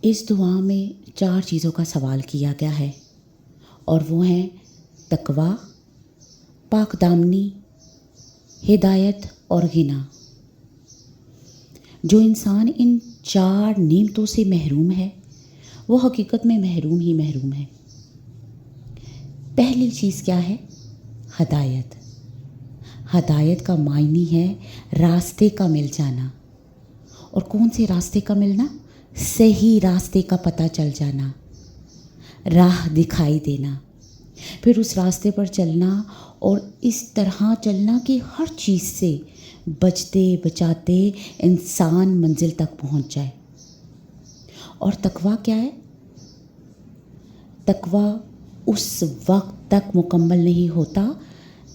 اس دعا میں 4 چیزوں کا سوال کیا گیا ہے اور وہ ہیں تقوی، پاک دامنی، ہدایت اور غنا۔ جو انسان ان 4 نعمتوں سے محروم ہے وہ حقیقت میں محروم ہی محروم ہے۔ پہلی چیز کیا ہے؟ ہدایت۔ ہدایت کا معنی ہے راستے کا مل جانا۔ اور کون سے راستے کا ملنا؟ صحیح راستے کا پتہ چل جانا، راہ دکھائی دینا، پھر اس راستے پر چلنا اور اس طرح چلنا کہ ہر چیز سے بچتے بچاتے انسان منزل تک پہنچ جائے۔ اور تقویٰ کیا ہے؟ تقویٰ اس وقت تک مکمل نہیں ہوتا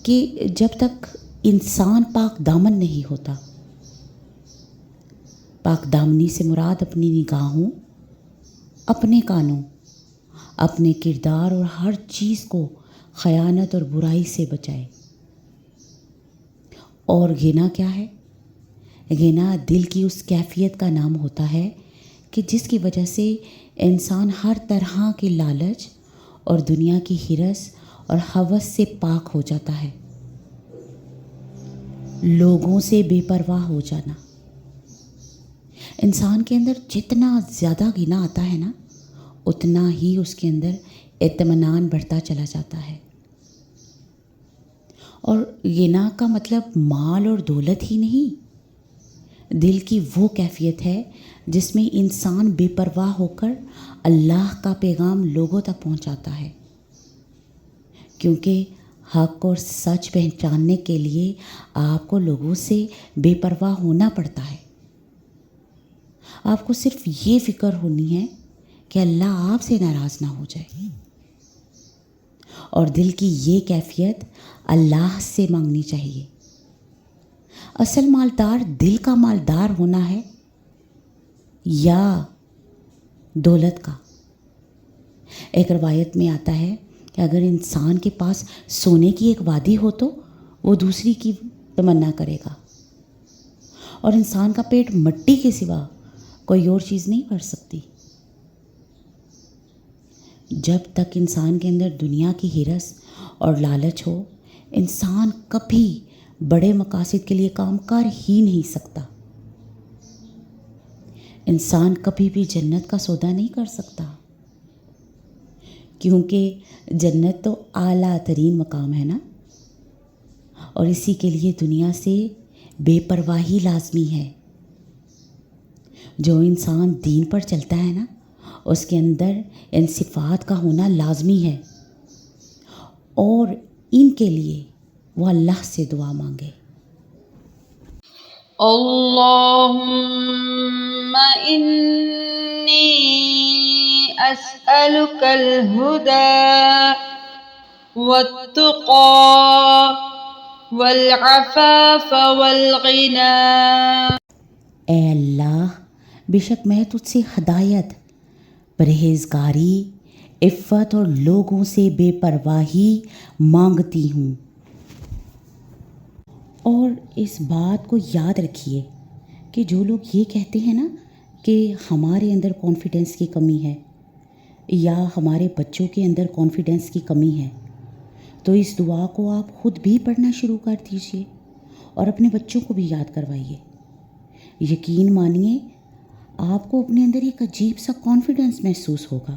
کہ جب تک انسان پاک دامن نہیں ہوتا۔ پاک دامنی سے مراد اپنی نگاہوں، اپنے کانوں، اپنے کردار اور ہر چیز کو خیانت اور برائی سے بچائے۔ اور غنا کیا ہے؟ غنا دل کی اس کیفیت کا نام ہوتا ہے کہ جس کی وجہ سے انسان ہر طرح کی لالچ اور دنیا کی ہرس اور ہوس سے پاک ہو جاتا ہے۔ لوگوں سے بے پرواہ ہو جانا۔ انسان کے اندر جتنا زیادہ غنا آتا ہے نا، اتنا ہی اس کے اندر اطمینان بڑھتا چلا جاتا ہے۔ اور غنا کا مطلب مال اور دولت ہی نہیں، دل کی وہ کیفیت ہے جس میں انسان بے پرواہ ہو کر اللہ کا پیغام لوگوں تک پہنچاتا ہے۔ کیونکہ حق اور سچ پہچاننے کے لیے آپ کو لوگوں سے بے پرواہ ہونا پڑتا ہے۔ آپ کو صرف یہ فکر ہونی ہے کہ اللہ آپ سے ناراض نہ ہو جائے، اور دل کی یہ کیفیت اللہ سے مانگنی چاہیے۔ اصل مالدار دل کا مالدار ہونا ہے یا دولت کا؟ ایک روایت میں آتا ہے کہ اگر انسان کے پاس سونے کی ایک وادی ہو تو وہ دوسری کی تمنا کرے گا، اور انسان کا پیٹ مٹی کے سوا کوئی اور چیز نہیں بھر سکتی۔ جب تک انسان کے اندر دنیا کی ہرس اور لالچ ہو، انسان کبھی بڑے مقاصد کے لیے کام کر ہی نہیں سکتا۔ انسان کبھی بھی جنت کا سودا نہیں کر سکتا، کیونکہ جنت تو اعلیٰ ترین مقام ہے نا، اور اسی کے لیے دنیا سے بے پرواہی لازمی ہے۔ جو انسان دین پر چلتا ہے نا، اس کے اندر ان صفات کا ہونا لازمی ہے، اور ان کے لیے وہ اللہ سے دعا مانگے۔ اللہم انی اسألک الہدی والتقی والعفاف والغنی۔ اے اللہ، بے شک میں تجھ سے ہدایت، پرہیزگاری، عفت اور لوگوں سے بے پرواہی مانگتی ہوں۔ اور اس بات کو یاد رکھیے کہ جو لوگ یہ کہتے ہیں نا کہ ہمارے اندر کانفیڈنس کی کمی ہے یا ہمارے بچوں کے اندر کانفیڈنس کی کمی ہے، تو اس دعا کو آپ خود بھی پڑھنا شروع کر دیجئے اور اپنے بچوں کو بھی یاد کروائیے۔ یقین مانیے آپ کو اپنے اندر ایک عجیب سا کانفیڈنس محسوس ہوگا،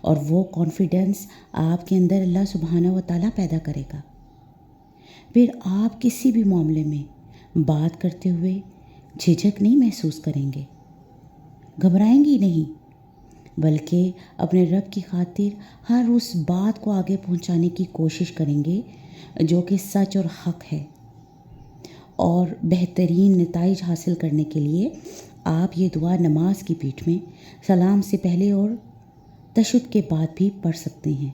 اور وہ کانفیڈنس آپ کے اندر اللہ سبحانہ و تعالیٰ پیدا کرے گا۔ پھر آپ کسی بھی معاملے میں بات کرتے ہوئے جھجک نہیں محسوس کریں گے، گھبرائیں گی نہیں، بلکہ اپنے رب کی خاطر ہر اس بات کو آگے پہنچانے کی کوشش کریں گے جو کہ سچ اور حق ہے۔ اور بہترین نتائج حاصل کرنے کے لیے آپ یہ دعا نماز کی پیٹھ میں سلام سے پہلے اور تشہد کے بعد بھی پڑھ سکتے ہیں۔